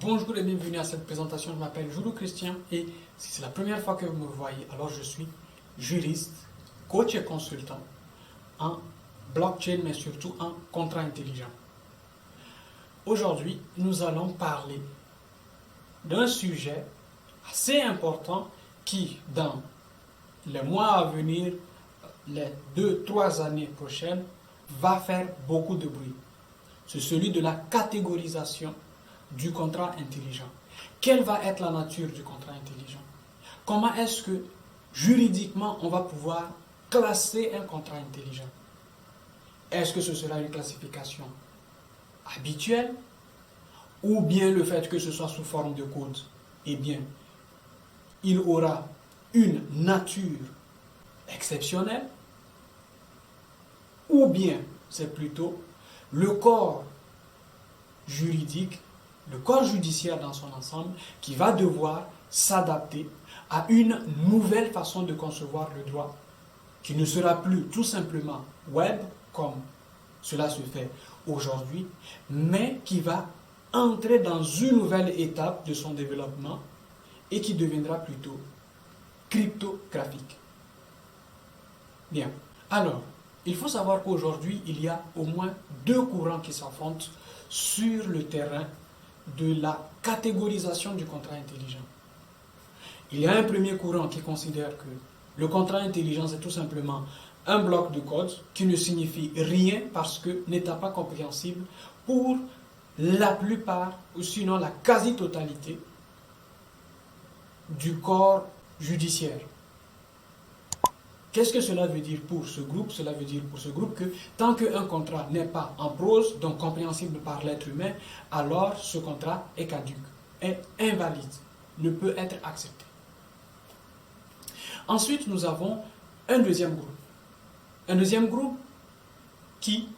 Bonjour et bienvenue à cette présentation. Je m'appelle Jules Christian et si c'est la première fois que vous me voyez, alors je suis juriste, coach et consultant en blockchain, mais surtout en contrat intelligent. Aujourd'hui, nous allons parler d'un sujet assez important qui, dans les mois à venir, les 2-3 années prochaines, va faire beaucoup de bruit. C'est celui de la catégorisation du contrat intelligent. Quelle va être la nature du contrat intelligent? Comment est-ce que juridiquement on va pouvoir classer un contrat intelligent? Est-ce que ce sera une classification habituelle ou bien le fait que ce soit sous forme de code? Eh bien, il aura une nature exceptionnelle ou bien c'est plutôt le corps juridique, le corps judiciaire dans son ensemble qui va devoir s'adapter à une nouvelle façon de concevoir le droit qui ne sera plus tout simplement web comme cela se fait aujourd'hui, mais qui va entrer dans une nouvelle étape de son développement et qui deviendra plutôt cryptographique. Bien, alors, il faut savoir qu'aujourd'hui, il y a au moins deux courants qui s'affrontent sur le terrain de la catégorisation du contrat intelligent. Il y a un premier courant qui considère que le contrat intelligent, c'est tout simplement un bloc de code qui ne signifie rien parce que n'est pas compréhensible pour la plupart, ou sinon la quasi-totalité, du corps judiciaire. Qu'est-ce que cela veut dire pour ce groupe? Cela veut dire pour ce groupe que tant qu'un contrat n'est pas en prose, donc compréhensible par l'être humain, alors ce contrat est caduc, est invalide, ne peut être accepté. Ensuite, nous avons un deuxième groupe. Un deuxième groupe qui,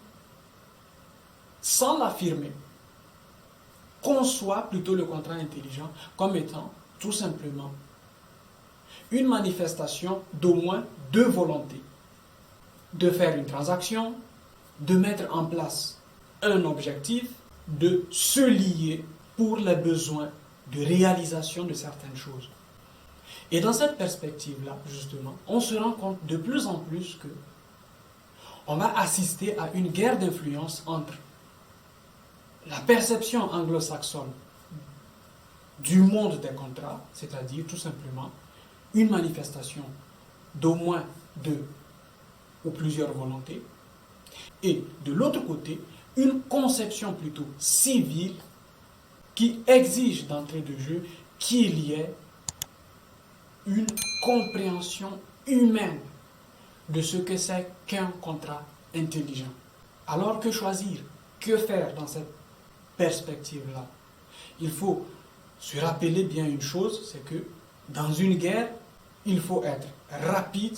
sans l'affirmer, conçoit plutôt le contrat intelligent comme étant tout simplement une manifestation d'au moins deux volontés. De faire une transaction, de mettre en place un objectif, de se lier pour les besoins de réalisation de certaines choses. Et dans cette perspective-là, justement, on se rend compte de plus en plus que on va assister à une guerre d'influence entre la perception anglo-saxonne du monde des contrats, c'est-à-dire tout simplement une manifestation d'au moins deux ou plusieurs volontés, et de l'autre côté, une conception plutôt civile qui exige d'entrée de jeu qu'il y ait une compréhension humaine de ce que c'est qu'un contrat intelligent. Alors que choisir? Que faire dans cette perspective-là? Il faut se rappeler bien une chose, c'est que dans une guerre, il faut être rapide,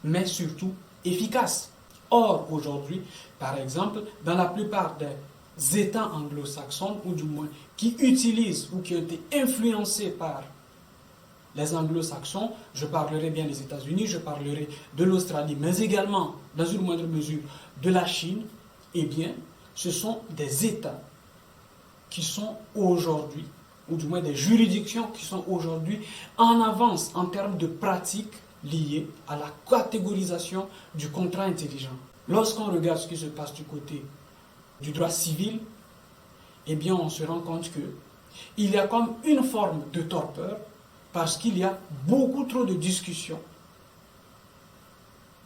mais surtout efficace. Or, aujourd'hui, par exemple, dans la plupart des États anglo-saxons, ou du moins qui utilisent ou qui ont été influencés par les anglo-saxons, je parlerai bien des États-Unis, je parlerai de l'Australie, mais également, dans une moindre mesure, de la Chine, eh bien, ce sont des États qui sont aujourd'hui, ou du moins des juridictions qui sont aujourd'hui en avance en termes de pratiques liées à la catégorisation du contrat intelligent. Lorsqu'on regarde ce qui se passe du côté du droit civil, eh bien on se rend compte qu'il y a comme une forme de torpeur parce qu'il y a beaucoup trop de discussions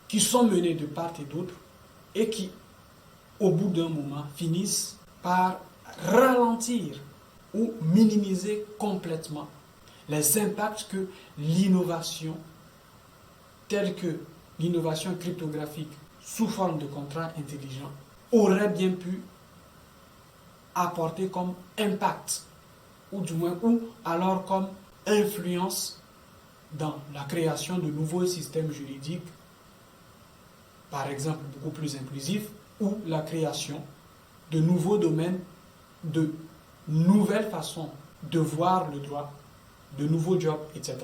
qui sont menées de part et d'autre et qui, au bout d'un moment, finissent par ralentir ou minimiser complètement les impacts que l'innovation, telle que l'innovation cryptographique sous forme de contrat intelligent, aurait bien pu apporter comme impact, ou du moins, ou alors comme influence dans la création de nouveaux systèmes juridiques, par exemple beaucoup plus inclusifs, ou la création de nouveaux domaines, de nouvelles façons de voir le droit, de nouveaux jobs, etc.